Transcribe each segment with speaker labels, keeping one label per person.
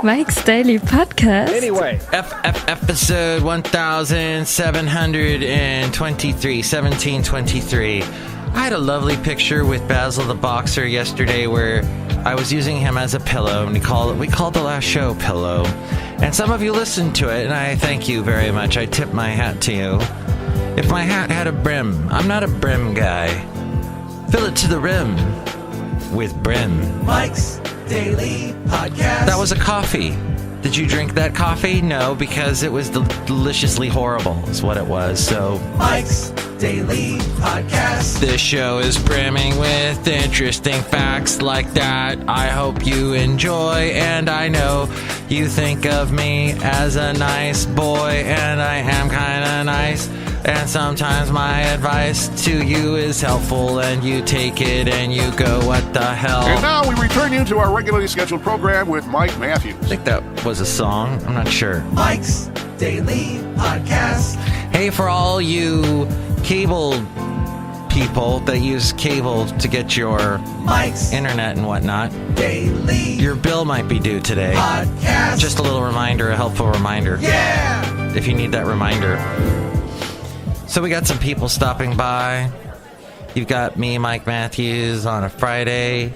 Speaker 1: Mike's Daily Podcast.
Speaker 2: Anyway,
Speaker 3: episode 1723. I had a lovely picture with Basil the Boxer yesterday where I was using him as a pillow, and we called the last show Pillow. And some of you listened to it, and I thank you very much. I tip my hat to you. If my hat had a brim, I'm not a brim guy. Fill it to the rim with Brim.
Speaker 4: Mike's Daily Podcast.
Speaker 3: That was a coffee. Did you drink that coffee? No, because it was deliciously horrible is what it was. So
Speaker 4: Mike's Daily Podcast.
Speaker 3: This show is brimming with interesting facts like that. I hope you enjoy, and I know you think of me as a nice boy, and I am kinda nice. And sometimes my advice to you is helpful, and you take it and you go, what the hell?
Speaker 2: And now we return you to our regularly scheduled program with Mike Matthews.
Speaker 3: I think that was a song. I'm not sure.
Speaker 4: Mike's Daily Podcast.
Speaker 3: Hey, for all you cable people that use cable to get your
Speaker 4: Mike's
Speaker 3: internet and whatnot,
Speaker 4: Daily
Speaker 3: your bill might be due today.
Speaker 4: Podcast.
Speaker 3: Just a little reminder, a helpful reminder.
Speaker 4: Yeah!
Speaker 3: If you need that reminder. So we got some people stopping by. You've got me, Mike Matthews, on a Friday.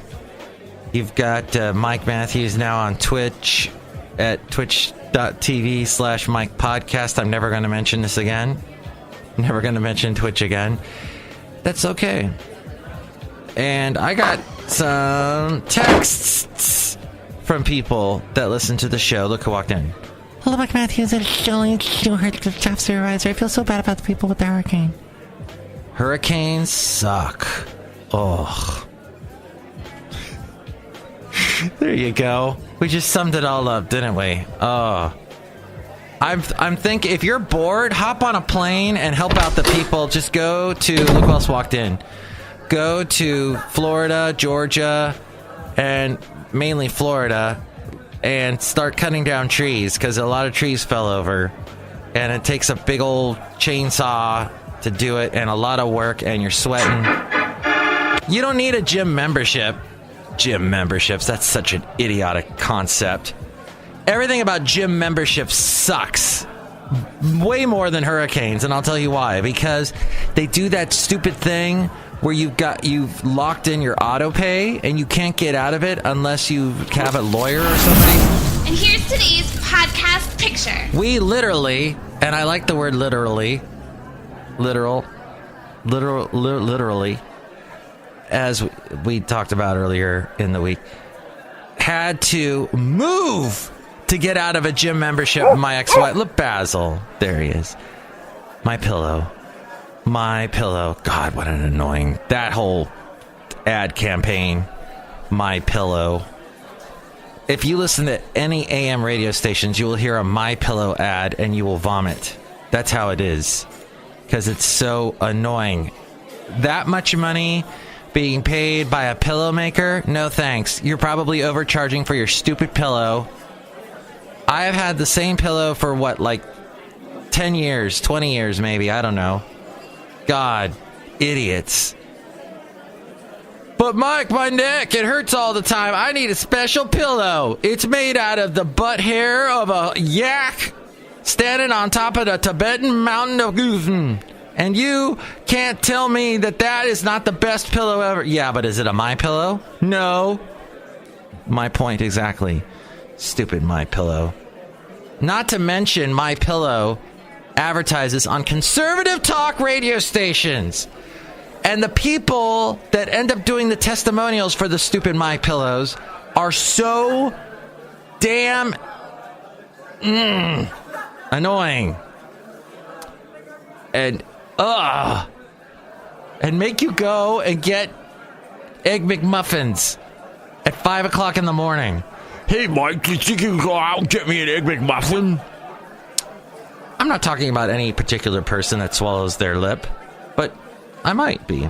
Speaker 3: You've got Mike Matthews now on Twitch at twitch.tv/Mike Podcast. I'm never going to mention this again. Never going to mention Twitch again. That's okay. And I got some texts from people that listen to the show. Look who walked in.
Speaker 5: Hello, Mike Matthews. It's Chely Shoehart, the staff supervisor. I feel so bad about the people with the hurricane.
Speaker 3: Hurricanes suck. Oh. There you go. We just summed it all up, didn't we? Oh. I'm thinking, if you're bored, hop on a plane and help out the people. Just go to, look who else walked in. Go to Florida, Georgia, and mainly Florida, and start cutting down trees, because a lot of trees fell over, and it takes a big old chainsaw to do it, and a lot of work, and you're sweating. You don't need a gym membership. Gym memberships, that's such an idiotic concept. Everything about gym memberships sucks. Way more than hurricanes, and I'll tell you why. Because they do that stupid thing where you've locked in your auto pay and you can't get out of it unless you have a lawyer or somebody.
Speaker 6: And here's today's podcast picture.
Speaker 3: We literally, and I like the word literally, as we talked about earlier in the week, had to move to get out of a gym membership. My ex-wife, look, Basil, there he is. My pillow. God, what an annoying, that whole ad campaign. My Pillow. If you listen to any AM radio stations, you will hear a My Pillow ad and you will vomit. That's how it is, because it's so annoying. That much money being paid by a pillow maker? No thanks. You're probably overcharging for your stupid pillow. I have had the same pillow for like 10 years, 20 years maybe, I don't know. God, idiots. But Mike, my neck, it hurts all the time. I need a special pillow. It's made out of the butt hair of a yak standing on top of the Tibetan mountain of Guzman. And you can't tell me that is not the best pillow ever. Yeah, but is it a My Pillow? No. My point exactly. Stupid My Pillow. Not to mention, My Pillow advertises on conservative talk radio stations. And the people that end up doing the testimonials for the stupid My Pillows are so damn annoying. And make you go and get Egg McMuffins at 5 o'clock in the morning.
Speaker 7: Hey, Mike, you think you can go out and get me an Egg McMuffin?
Speaker 3: I'm not talking about any particular person that swallows their lip, but I might be.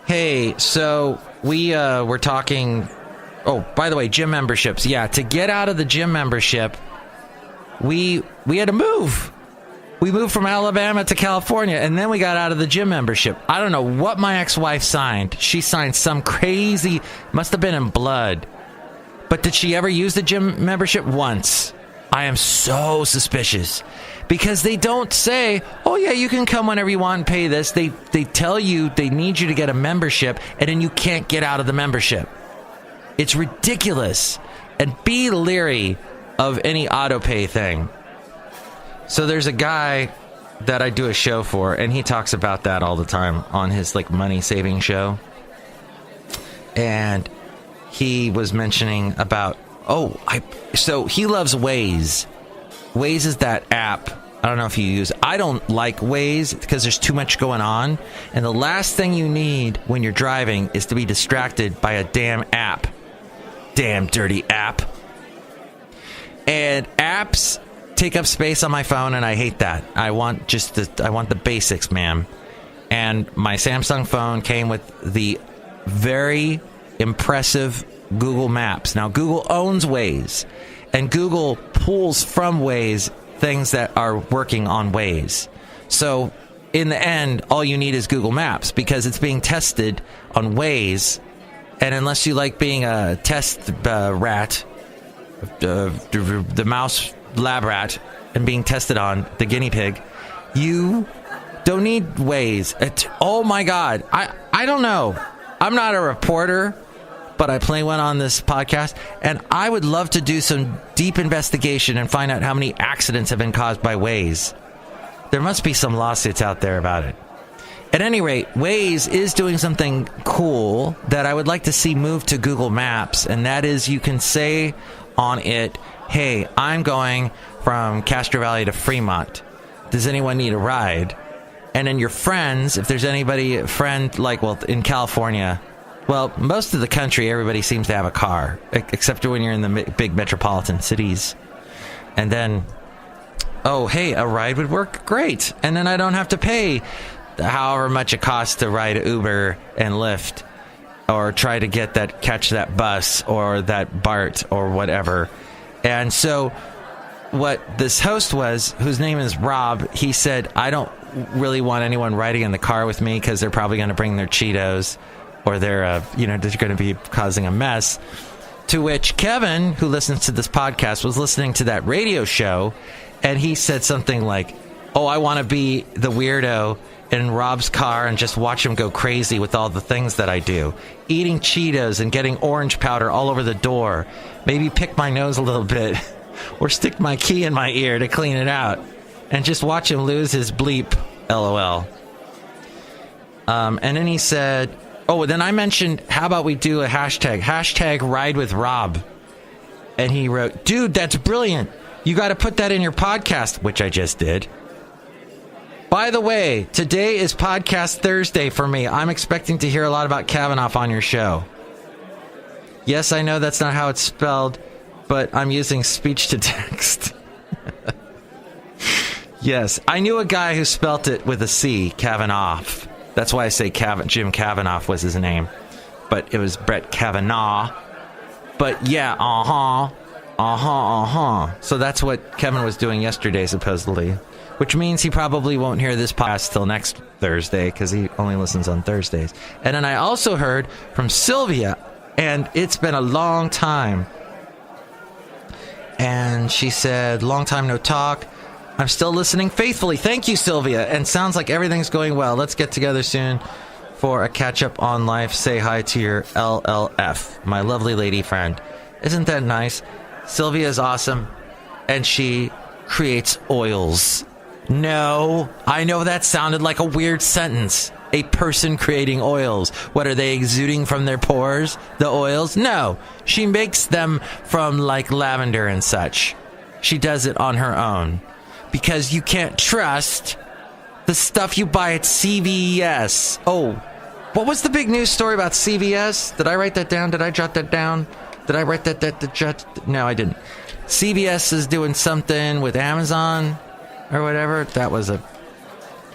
Speaker 3: Hey, so we were talking... Oh, by the way, gym memberships. Yeah, to get out of the gym membership, we had to move. We moved from Alabama to California, and then we got out of the gym membership. I don't know what my ex-wife signed. She signed some crazy... Must have been in blood. But did she ever use the gym membership? Once. I am so suspicious because they don't say, oh yeah, you can come whenever you want and pay this. They tell you they need you to get a membership, and then you can't get out of the membership. It's ridiculous. And be leery of any auto pay thing. So there's a guy that I do a show for, and he talks about that all the time on his like money saving show. And he was mentioning about, so he loves Waze. Waze is that app. I don't know if you use. I don't like Waze because there's too much going on. And the last thing you need when you're driving is to be distracted by a damn app. Damn dirty app. And apps take up space on my phone, and I hate that. I want the basics, ma'am. And my Samsung phone came with the very impressive Google Maps. Now, Google owns Waze, and Google pulls from Waze things that are working on Waze. So, in the end, all you need is Google Maps because it's being tested on Waze. And unless you like being a test rat, the mouse lab rat, and being tested on the guinea pig, you don't need Waze. Oh my God. I don't know. I'm not a reporter, but I play one on this podcast, and I would love to do some deep investigation and find out how many accidents have been caused by Waze. There must be some lawsuits out there about it. At any rate, Waze is doing something cool that I would like to see move to Google Maps, and that is you can say on it, hey, I'm going from Castro Valley to Fremont. Does anyone need a ride? And then your friends, if there's anybody, in California, well, most of the country, everybody seems to have a car, except when you're in the big metropolitan cities. And then, oh, hey, a ride would work great. And then I don't have to pay however much it costs to ride Uber and Lyft, or try to catch that bus or that BART or whatever. And so what this host was, whose name is Rob, he said, I don't really want anyone riding in the car with me because they're probably going to bring their Cheetos, or they're going to be causing a mess. To which Kevin, who listens to this podcast, was listening to that radio show, and he said something like, oh, I want to be the weirdo in Rob's car and just watch him go crazy with all the things that I do. Eating Cheetos and getting orange powder all over the door. Maybe pick my nose a little bit or stick my key in my ear to clean it out. And just watch him lose his bleep, LOL. And then he said, then I mentioned, how about we do a hashtag ride with Rob. And he wrote, dude, that's brilliant. You got to put that in your podcast, which I just did. By the way, today is Podcast Thursday for me. I'm expecting to hear a lot about Kavanaugh on your show. Yes, I know that's not how it's spelled, but I'm using speech to text. Yes, I knew a guy who spelt it with a C, Kavanaugh. That's why I say Jim Kavanaugh was his name. But it was Brett Kavanaugh. But yeah, So that's what Kevin was doing yesterday, supposedly. Which means he probably won't hear this podcast till next Thursday, because he only listens on Thursdays. And then I also heard from Sylvia, and it's been a long time. And she said, long time no talk. I'm still listening faithfully. Thank you, Sylvia. And sounds like everything's going well. Let's get together soon for a catch-up on life. Say hi to your LLF, my lovely lady friend. Isn't that nice? Sylvia is awesome, and she creates oils. No, I know that sounded like a weird sentence. A person creating oils. What, are they exuding from their pores, the oils? No, she makes them from like lavender and such. She does it on her own. Because you can't trust the stuff you buy at CVS. Oh, what was the big news story about CVS? Did I write that down? Did I jot that down? Did I write that? No, I didn't. CVS is doing something with Amazon or whatever.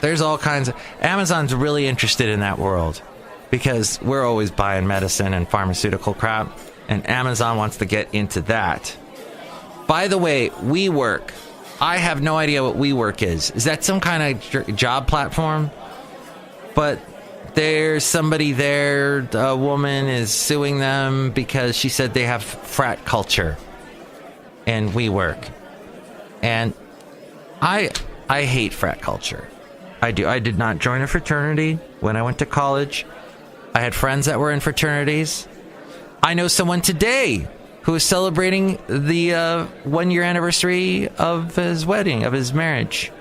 Speaker 3: There's all kinds of... Amazon's really interested in that world because we're always buying medicine and pharmaceutical crap, and Amazon wants to get into that. By the way, WeWork. I have no idea what WeWork is. Is that some kind of job platform? But there's somebody there, a woman is suing them because she said they have frat culture and we work. And I hate frat culture. I do. I did not join a fraternity when I went to college. I had friends that were in fraternities. I know someone today who is celebrating the 1-year anniversary of his wedding, of his marriage.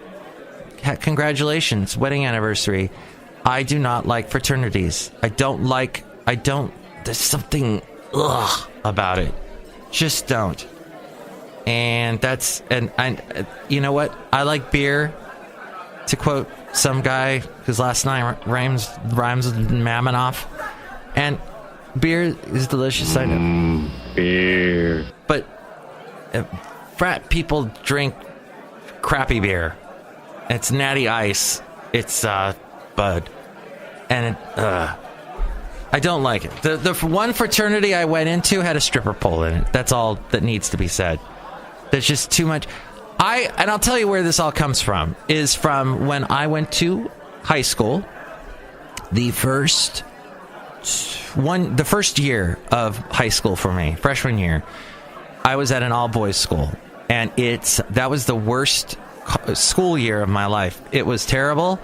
Speaker 3: Congratulations, wedding anniversary. I do not like fraternities. There's something about it. Just don't. And you know what? I like beer. To quote some guy whose last name rhymes with Mammanoff. And beer is delicious, I know.
Speaker 7: Beer.
Speaker 3: But frat people drink crappy beer. It's Natty Ice. It's Bud. And I don't like it. The one fraternity I went into had a stripper pole in it. That's all that needs to be said. There's just too much. And I'll tell you where this all comes from. Is from when I went to high school. The first year of high school for me, freshman year, I was at an all-boys school. And that was the worst school year of my life. It was terrible.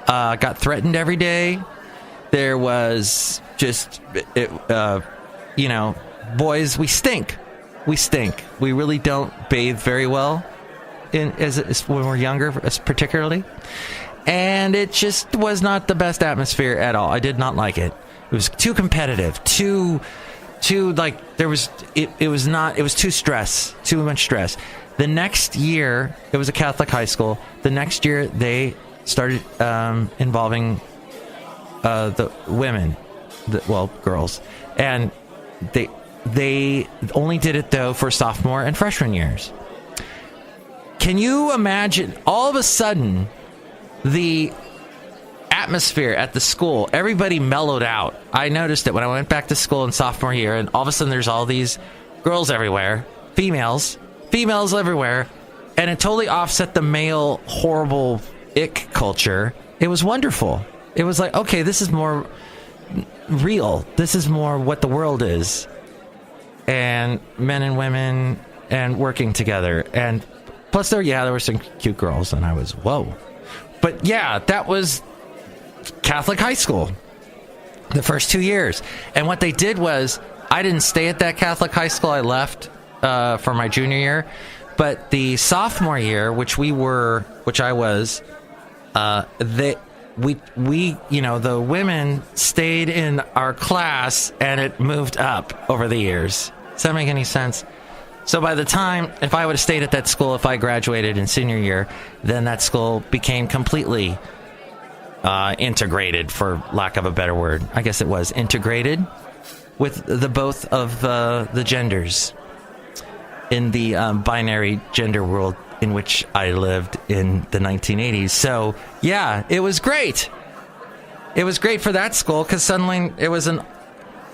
Speaker 3: Got threatened every day. There was just, boys, we stink. We really don't bathe very well when we're younger, particularly. And it just was not the best atmosphere at all. I did not like it. It was too competitive, it was too much stress. The next year, it was a Catholic high school. The next year, they started involving the women, girls. And they only did it, though, for sophomore and freshman years. Can you imagine, all of a sudden, the atmosphere at the school, everybody mellowed out. I noticed it when I went back to school in sophomore year, and all of a sudden there's all these girls everywhere, females everywhere, and it totally offset the male horrible ick culture. It was wonderful. It was like, okay, this is more real. This is more what the world is. And men and women and working together. And plus there were some cute girls, and I was, whoa. But yeah, that was Catholic high school, the first 2 years. And what they did was, I didn't stay at that Catholic high school. I left for my junior year. But the sophomore year, which I was, the women stayed in our class, and it moved up over the years. Does that make any sense? So by the time, if I would have stayed at that school, if I graduated in senior year, then that school became completely integrated, for lack of a better word. I guess it was integrated with the both of the genders in the binary gender world in which I lived in the 1980s. So, yeah, it was great. It was great for that school because suddenly it was an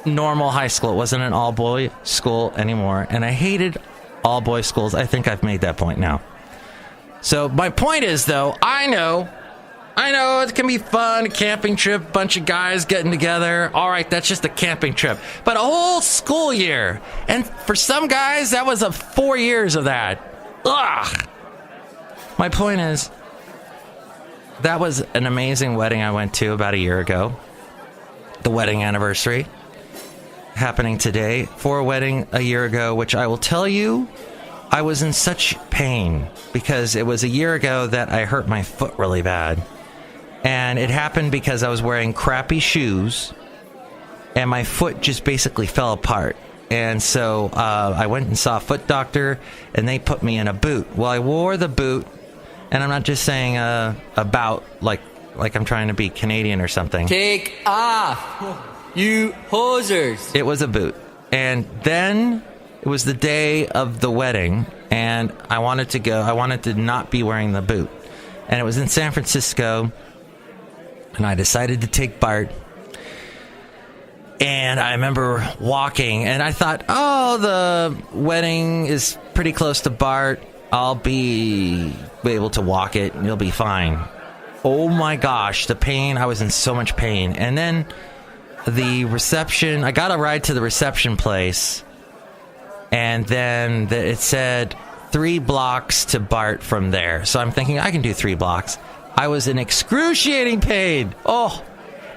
Speaker 3: normal high school. It wasn't an all-boy school anymore. And I hated all-boy schools. I think I've made that point now. So my point is, though, I know it can be fun, a camping trip, bunch of guys getting together. All right, that's just a camping trip. But a whole school year. And for some guys, that was 4 years of that. Ugh. My point is, that was an amazing wedding I went to about a year ago. The wedding anniversary happening today for a wedding a year ago, which I will tell you, I was in such pain because it was a year ago that I hurt my foot really bad. And it happened because I was wearing crappy shoes and my foot just basically fell apart. And so I went and saw a foot doctor, and they put me in a boot. Well, I wore the boot, and I'm not just saying about like I'm trying to be Canadian or something.
Speaker 8: Take off, you posers.
Speaker 3: It was a boot. And then it was the day of the wedding, and I wanted to not be wearing the boot. And it was in San Francisco, and I decided to take Bart. And I remember walking, and I thought, oh, the wedding is pretty close to Bart. I'll be able to walk it, and you'll be fine. Oh my gosh, the pain. I was in so much pain. And then the reception, I got a ride to the reception place, and then it said 3 blocks to BART from there. So I'm thinking I can do 3 blocks. I was in excruciating pain. Oh,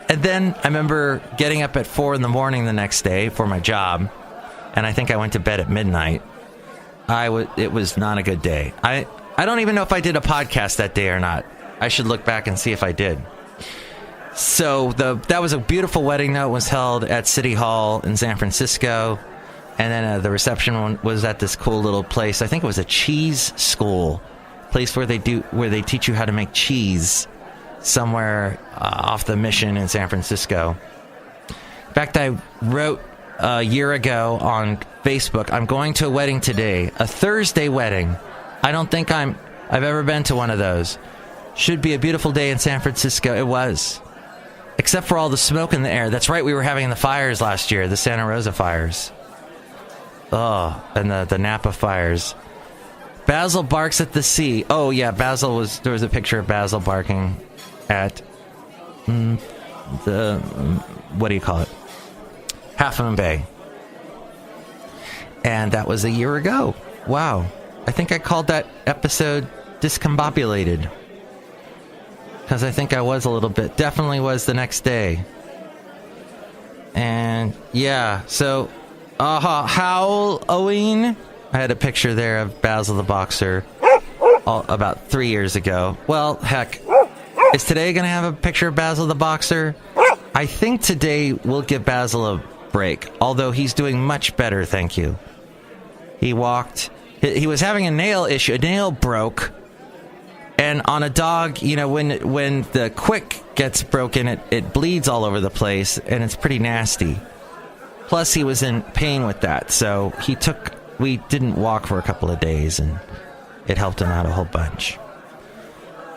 Speaker 3: and then I remember getting up at 4 in the morning the next day for my job, and I think I went to bed at midnight. It was not a good day. I don't even know if I did a podcast that day or not. I should look back and see if I did. So that was a beautiful wedding. Though it was held at City Hall in San Francisco, and then the reception was at this cool little place. I think it was a cheese school, place where they teach you how to make cheese, somewhere off the Mission in San Francisco. In fact, I wrote a year ago on Facebook, I'm going to a wedding today, a Thursday wedding. I don't think I've ever been to one of those. Should be a beautiful day in San Francisco. It was. Except for all the smoke in the air. That's right, we were having the fires last year, the Santa Rosa fires. Oh, and the Napa fires. Basil barks at the sea. Oh, yeah, there was a picture of Basil barking at what do you call it? Half Moon Bay. And that was a year ago. Wow. I think I called that episode Discombobulated. Because I think I was a little bit. Definitely was the next day. And yeah, so Halloween. I had a picture there of Basil the Boxer about 3 years ago. Well, heck, is today going to have a picture of Basil the Boxer? I think today we'll give Basil a break, although he's doing much better, thank you. He was having a nail issue. A nail broke. And on a dog, you know, when the quick gets broken, it bleeds all over the place, and it's pretty nasty. Plus, he was in pain with that, so we didn't walk for a couple of days, and it helped him out a whole bunch.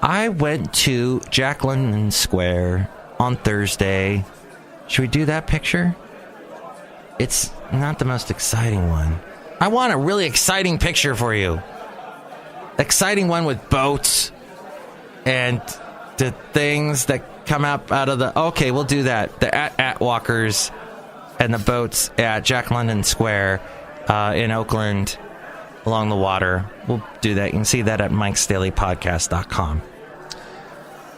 Speaker 3: I went to Jack London Square on Thursday. Should we do that picture? It's not the most exciting one. I want a really exciting picture for you. Exciting one with boats and the things that come up out of the... Okay, we'll do that. The at walkers and the boats at Jack London Square in Oakland along the water. We'll do that. You can see that at MIKEs-DAILY-PODCAST.com.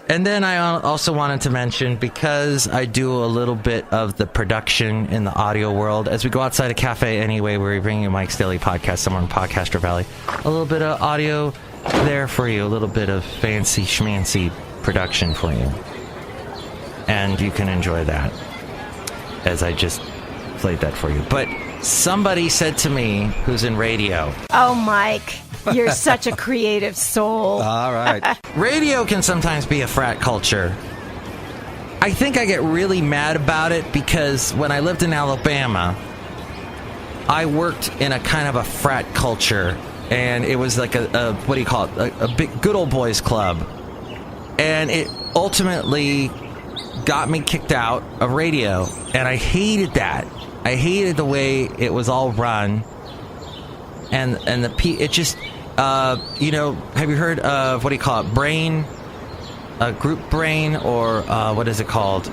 Speaker 3: And then I also wanted to mention, because I do a little bit of the production in the audio world, as we go outside a cafe anyway, where we bring you Mike's Daily Podcast somewhere in Podcaster Valley, a little bit of audio there for you, a little bit of fancy schmancy production for you. And you can enjoy that, as I just played that for you. But somebody said to me, who's in radio...
Speaker 9: Oh, Mike, you're such a creative soul.
Speaker 3: All right. Radio can sometimes be a frat culture. I think I get really mad about it because when I lived in Alabama, I worked in a kind of a frat culture, and it was like a what do you call it? A big good old boys club. And it ultimately got me kicked out of radio, and I hated that. I hated the way it was all run, and it just you know, have you heard of what do you call it, brain, group brain, or what is it called,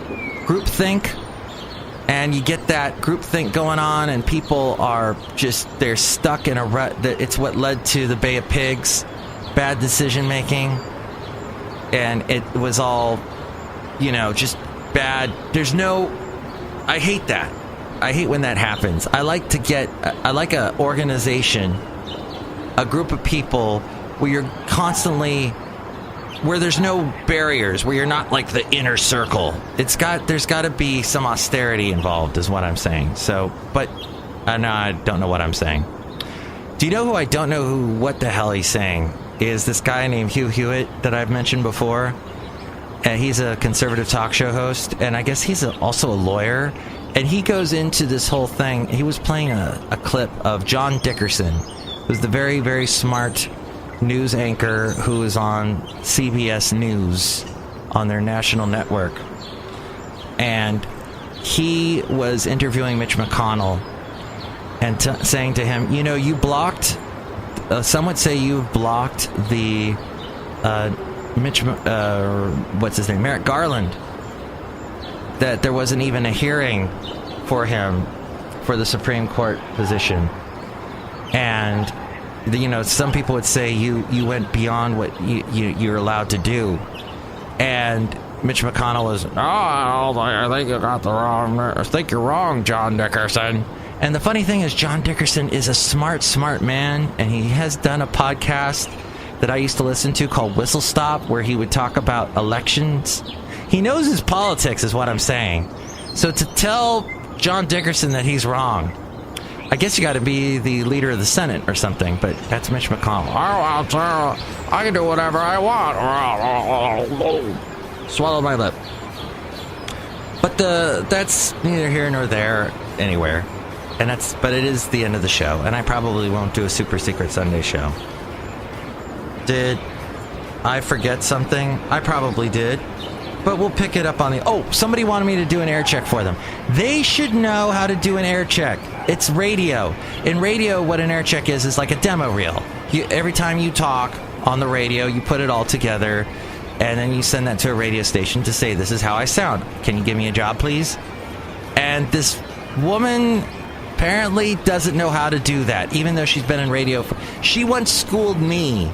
Speaker 3: group think? And you get that group think going on, and people are just, they're stuck in a rut. It's what led to the Bay of Pigs, bad decision making, and it was all, you know, just bad. I hate that. I hate when that happens. I like a organization, a group of people where you're constantly, where there's no barriers, where you're not like the inner circle. There's got to be some austerity involved, is what I'm saying. So, but no, I don't know what I'm saying. Do you know who I don't know what the hell he's saying? Is this guy named Hugh Hewitt that I've mentioned before. And he's a conservative talk show host, and I guess he's also a lawyer. And he goes into this whole thing. He was playing a clip of John Dickerson, who's the very, very smart news anchor who is on CBS News on their national network. And he was interviewing Mitch McConnell and saying to him, you know, you blocked, some would say you've blocked the Merrick Garland, that there wasn't even a hearing for him for the Supreme Court position. And, some people would say you went beyond what you're allowed to do. And Mitch McConnell was, I think you got the wrong, I think you're wrong, John Dickerson. And the funny thing is, John Dickerson is a smart man, and he has done a podcast that I used to listen to called Whistle Stop, where he would talk about elections. He knows his politics, is what I'm saying. So to tell John Dickerson that he's wrong, I guess you got to be the leader of the Senate or something, but that's Mitch McConnell. I can do whatever I want. Swallow my lip. But that's neither here nor there anywhere. But it is the end of the show, and I probably won't do a Super Secret Sunday show. Did I forget something? I probably did. But we'll pick it up on somebody wanted me to do an air check for them. They should know how to do an air check. It's radio. In radio, what an air check is like a demo reel. Every time you talk on the radio, you put it all together, and then you send that to a radio station to say, this is how I sound. Can you give me a job, please? And this woman apparently doesn't know how to do that, even though she's been in radio. She once schooled me.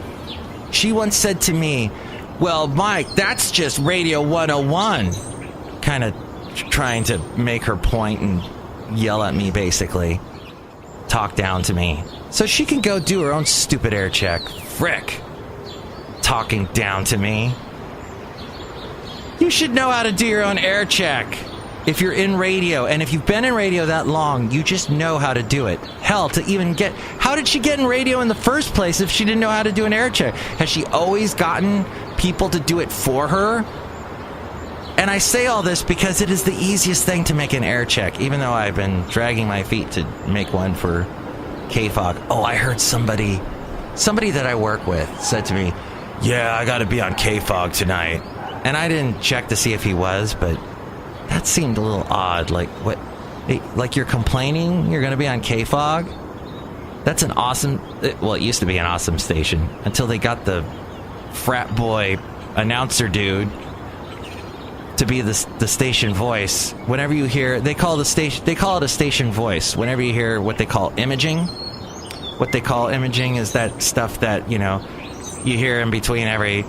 Speaker 3: She once said to me, well, Mike, that's just Radio 101. Kind of trying to make her point and yell at me, basically. Talk down to me. So she can go do her own stupid air check. Frick. Talking down to me. You should know how to do your own air check. If you're in radio, and if you've been in radio that long, you just know how to do it. Hell, how did she get in radio in the first place if she didn't know how to do an air check? Has she always gotten people to do it for her? And I say all this because it is the easiest thing to make an air check, even though I've been dragging my feet to make one for KFOG. Oh, I heard somebody that I work with said to me, yeah, I got to be on KFOG tonight. And I didn't check to see if he was, but that seemed a little odd. Like, what? Like you're complaining you're going to be on KFOG? That's an awesome... Well, it used to be an awesome station until they got the frat boy announcer dude to be the station voice. Whenever you hear... They call it a station voice. Whenever you hear what they call imaging. What they call imaging is that stuff that, you hear in between every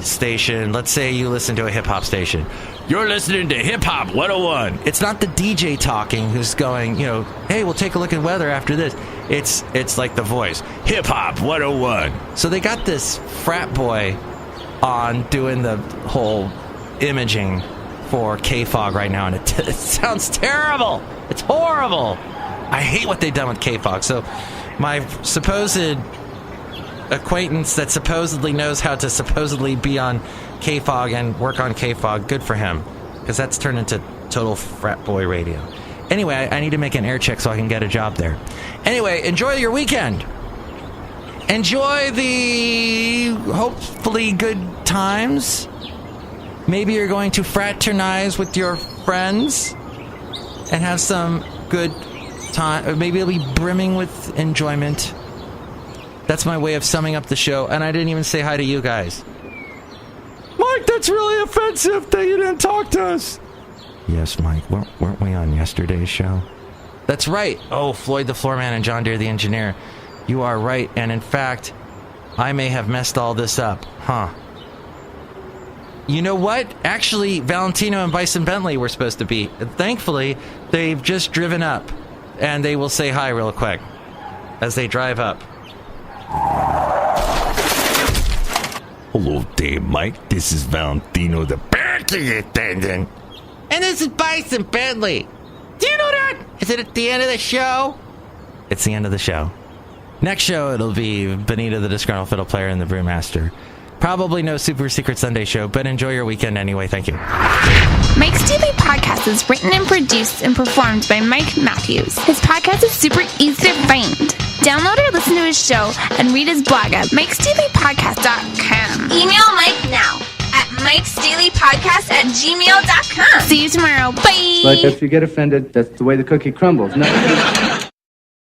Speaker 3: station. Let's say you listen to a hip-hop station.
Speaker 7: You're listening to Hip Hop 101.
Speaker 3: It's not the DJ talking who's going, hey, we'll take a look at weather after this. It's like the voice.
Speaker 7: Hip Hop 101.
Speaker 3: So they got this frat boy on doing the whole imaging for KFOG right now, and it sounds terrible. It's horrible. I hate what they've done with KFOG. So my supposed acquaintance that supposedly knows how to supposedly be on KFOG and work on KFOG, good for him, because that's turned into total frat boy radio. Anyway, I need to make an air check so I can get a job there. Anyway, enjoy your weekend. Enjoy the hopefully good times. Maybe you're going to fraternize with your friends and have some good time. Maybe it'll be brimming with enjoyment. That's my way of summing up the show, and I didn't even say hi to you guys. Mike, that's really offensive that you didn't talk to us. Yes, Mike, weren't we on yesterday's show? That's right. Oh, Floyd the Floorman and John Deere the Engineer. You are right, and in fact, I may have messed all this up. Huh. You know what? Actually, Valentino and Bison Bentley were supposed to be. Thankfully, they've just driven up, and they will say hi real quick as they drive up.
Speaker 7: Hello there, Mike. This is Valentino, the parking attendant.
Speaker 3: And this is Bison Bentley. Do you know that? Is it at the end of the show? It's the end of the show. Next show, it'll be Benita, the Disgruntled Fiddle Player, and the Brewmaster. Probably no Super Secret Sunday show, but enjoy your weekend anyway. Thank you.
Speaker 6: Mike's Daily Podcast is written and produced and performed by Mike Matthews. His podcast is super easy to find. Download or listen to his show and read his blog at MIKEs-DAILY-PODCAST.com. Email Mike now at MIKES-DAILY-PODCAST@gmail.com. See you tomorrow. Bye.
Speaker 10: But if you get offended, that's the way the cookie crumbles. No.